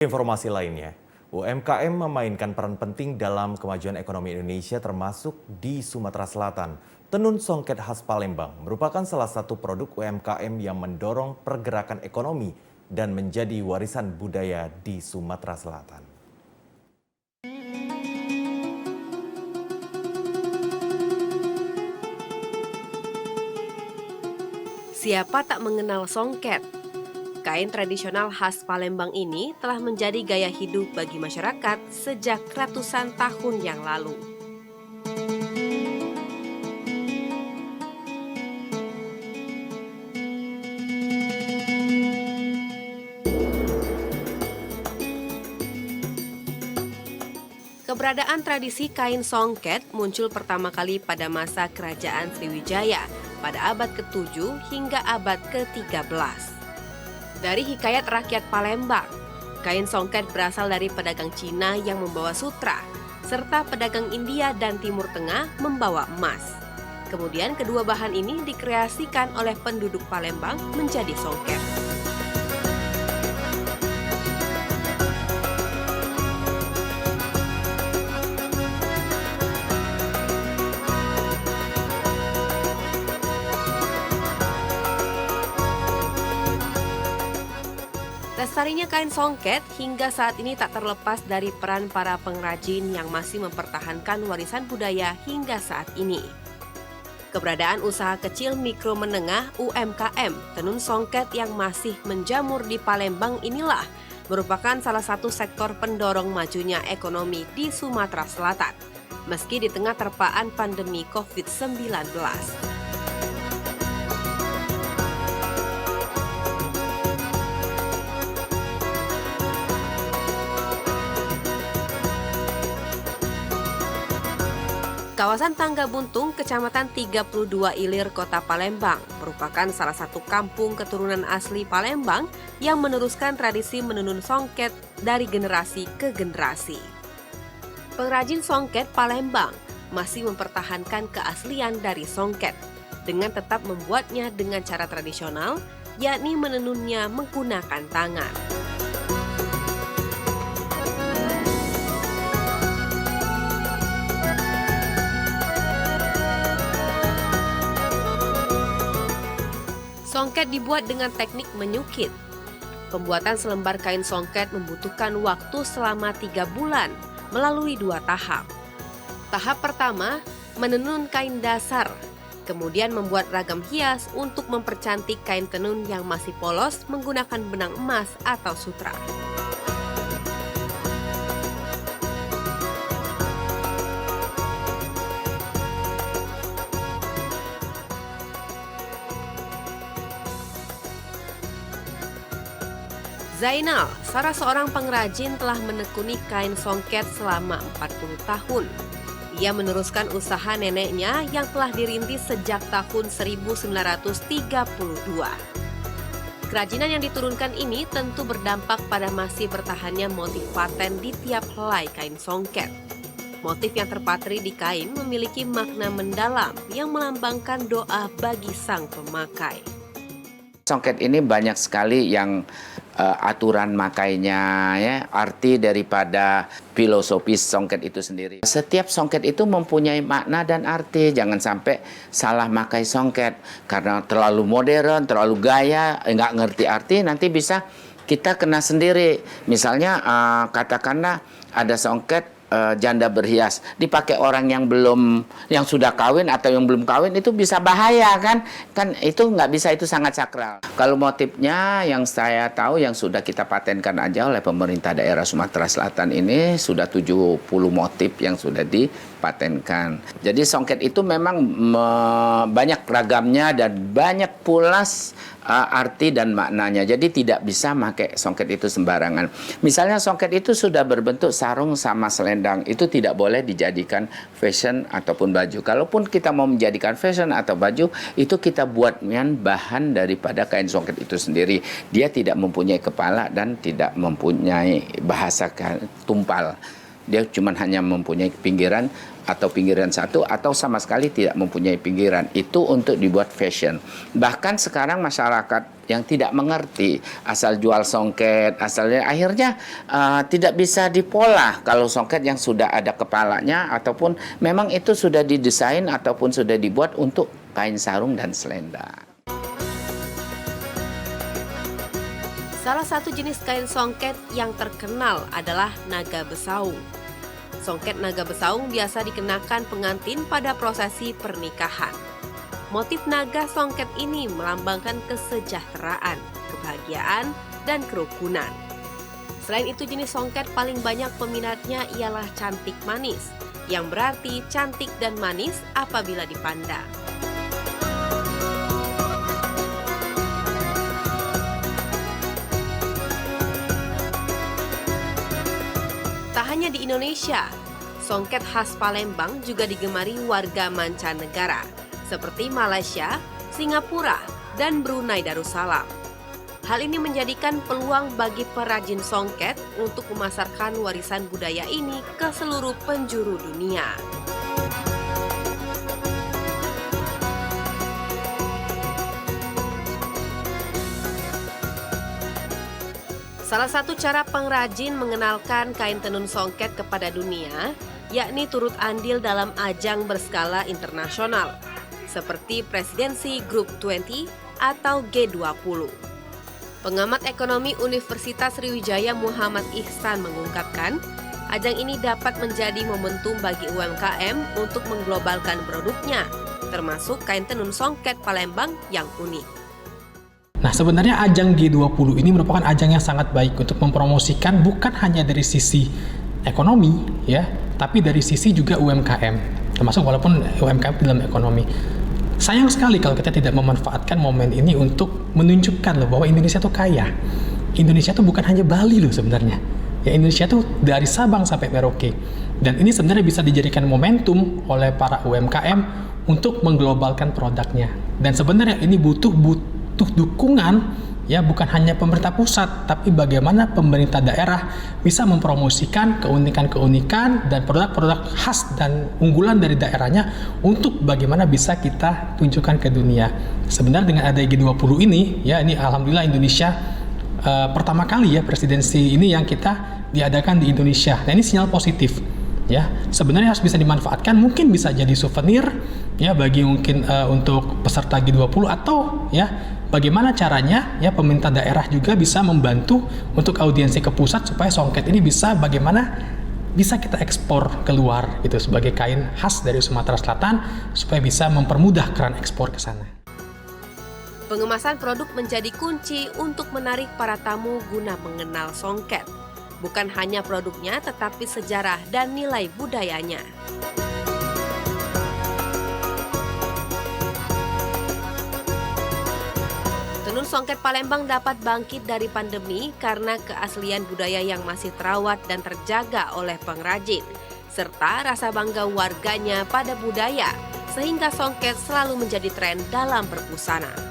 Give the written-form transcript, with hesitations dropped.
Informasi lainnya, UMKM memainkan peran penting dalam kemajuan ekonomi Indonesia termasuk di Sumatera Selatan. Tenun songket khas Palembang merupakan salah satu produk UMKM yang mendorong pergerakan ekonomi dan menjadi warisan budaya di Sumatera Selatan. Siapa tak mengenal songket? Kain tradisional khas Palembang ini telah menjadi gaya hidup bagi masyarakat sejak ratusan tahun yang lalu. Keberadaan tradisi kain songket muncul pertama kali pada masa Kerajaan Sriwijaya pada abad ke-7 hingga abad ke-13. Dari hikayat rakyat Palembang, kain songket berasal dari pedagang Cina yang membawa sutra, serta pedagang India dan Timur Tengah membawa emas. Kemudian kedua bahan ini dikreasikan oleh penduduk Palembang menjadi songket. Lestarinya kain songket hingga saat ini tak terlepas dari peran para pengrajin yang masih mempertahankan warisan budaya hingga saat ini. Keberadaan usaha kecil mikro menengah UMKM tenun songket yang masih menjamur di Palembang inilah merupakan salah satu sektor pendorong majunya ekonomi di Sumatera Selatan, meski di tengah terpaan pandemi COVID-19. Kawasan Tangga Buntung, Kecamatan 32 Ilir, Kota Palembang, merupakan salah satu kampung keturunan asli Palembang yang meneruskan tradisi menenun songket dari generasi ke generasi. Pengrajin songket Palembang masih mempertahankan keaslian dari songket dengan tetap membuatnya dengan cara tradisional, yakni menenunnya menggunakan tangan. Songket dibuat dengan teknik menyukit. Pembuatan selembar kain songket membutuhkan waktu selama 3 bulan melalui 2 tahap. Tahap pertama, menenun kain dasar, kemudian membuat ragam hias untuk mempercantik kain tenun yang masih polos menggunakan benang emas atau sutra. Zainal, salah seorang pengrajin, telah menekuni kain songket selama 40 tahun. Ia meneruskan usaha neneknya yang telah dirintis sejak tahun 1932. Kerajinan yang diturunkan ini tentu berdampak pada masih bertahannya motif paten di tiap helai kain songket. Motif yang terpatri di kain memiliki makna mendalam yang melambangkan doa bagi sang pemakai. Songket ini banyak sekali yang aturan makainya, ya, arti daripada filosofis songket itu sendiri. Setiap songket itu mempunyai makna dan arti. Jangan sampai salah makai songket karena terlalu modern, terlalu gaya, nggak ngerti arti, nanti bisa kita kena sendiri. Misalnya katakanlah ada songket janda berhias dipakai orang yang sudah kawin atau yang belum kawin, itu bisa bahaya kan itu nggak bisa, itu sangat sakral. Kalau motifnya yang saya tahu yang sudah kita patenkan aja oleh pemerintah daerah Sumatera Selatan ini sudah 70 motif yang sudah dipatenkan. Jadi songket itu memang banyak ragamnya dan banyak pula arti dan maknanya. Jadi tidak bisa pakai songket itu sembarangan. Misalnya songket itu sudah berbentuk sarung sama selendang, itu tidak boleh dijadikan fashion ataupun baju. Kalaupun kita mau menjadikan fashion atau baju, itu kita buat dengan bahan daripada kain songket itu sendiri. Dia tidak mempunyai kepala dan tidak mempunyai bahasa tumpal. dia cuma hanya mempunyai pinggiran satu atau sama sekali tidak mempunyai pinggiran. Itu untuk dibuat fashion. Bahkan sekarang masyarakat yang tidak mengerti asal jual songket, asalnya akhirnya tidak bisa dipola kalau songket yang sudah ada kepalanya ataupun memang itu sudah didesain ataupun sudah dibuat untuk kain sarung dan selendang. Salah satu jenis kain songket yang terkenal adalah naga besaung. Songket naga besaung biasa dikenakan pengantin pada prosesi pernikahan. Motif naga songket ini melambangkan kesejahteraan, kebahagiaan, dan kerukunan. Selain itu, jenis songket paling banyak peminatnya ialah cantik manis, yang berarti cantik dan manis apabila dipandang. Tak hanya di Indonesia, songket khas Palembang juga digemari warga mancanegara seperti Malaysia, Singapura, dan Brunei Darussalam. Hal ini menjadikan peluang bagi perajin songket untuk memasarkan warisan budaya ini ke seluruh penjuru dunia. Salah satu cara pengrajin mengenalkan kain tenun songket kepada dunia, yakni turut andil dalam ajang berskala internasional, seperti Presidensi Group 20 atau G20. Pengamat ekonomi Universitas Sriwijaya Muhammad Ihsan mengungkapkan, ajang ini dapat menjadi momentum bagi UMKM untuk mengglobalkan produknya, termasuk kain tenun songket Palembang yang unik. Nah, sebenarnya ajang G20 ini merupakan ajang yang sangat baik untuk mempromosikan bukan hanya dari sisi ekonomi ya, tapi dari sisi juga UMKM, termasuk walaupun UMKM dalam ekonomi. Sayang sekali kalau kita tidak memanfaatkan momen ini untuk menunjukkan loh bahwa Indonesia tuh kaya. Indonesia tuh bukan hanya Bali loh sebenarnya. Ya, Indonesia tuh dari Sabang sampai Merauke. Dan ini sebenarnya bisa dijadikan momentum oleh para UMKM untuk mengglobalkan produknya. Dan sebenarnya ini butuh dukungan ya, bukan hanya pemerintah pusat, tapi bagaimana pemerintah daerah bisa mempromosikan keunikan-keunikan dan produk-produk khas dan unggulan dari daerahnya untuk bagaimana bisa kita tunjukkan ke dunia. Sebenarnya dengan ada G20 ini ya, ini alhamdulillah Indonesia pertama kali ya presidensi ini yang kita diadakan di Indonesia. Nah, ini sinyal positif ya. Sebenarnya harus bisa dimanfaatkan, mungkin bisa jadi souvenir ya bagi mungkin untuk peserta G20, atau ya bagaimana caranya ya pemerintah daerah juga bisa membantu untuk audiensi ke pusat supaya songket ini bisa bagaimana bisa kita ekspor keluar gitu sebagai kain khas dari Sumatera Selatan supaya bisa mempermudah keran ekspor ke sana. Pengemasan produk menjadi kunci untuk menarik para tamu guna mengenal songket. Bukan hanya produknya tetapi sejarah dan nilai budayanya. Tenun songket Palembang dapat bangkit dari pandemi karena keaslian budaya yang masih terawat dan terjaga oleh pengrajin, serta rasa bangga warganya pada budaya, sehingga songket selalu menjadi tren dalam berbusana.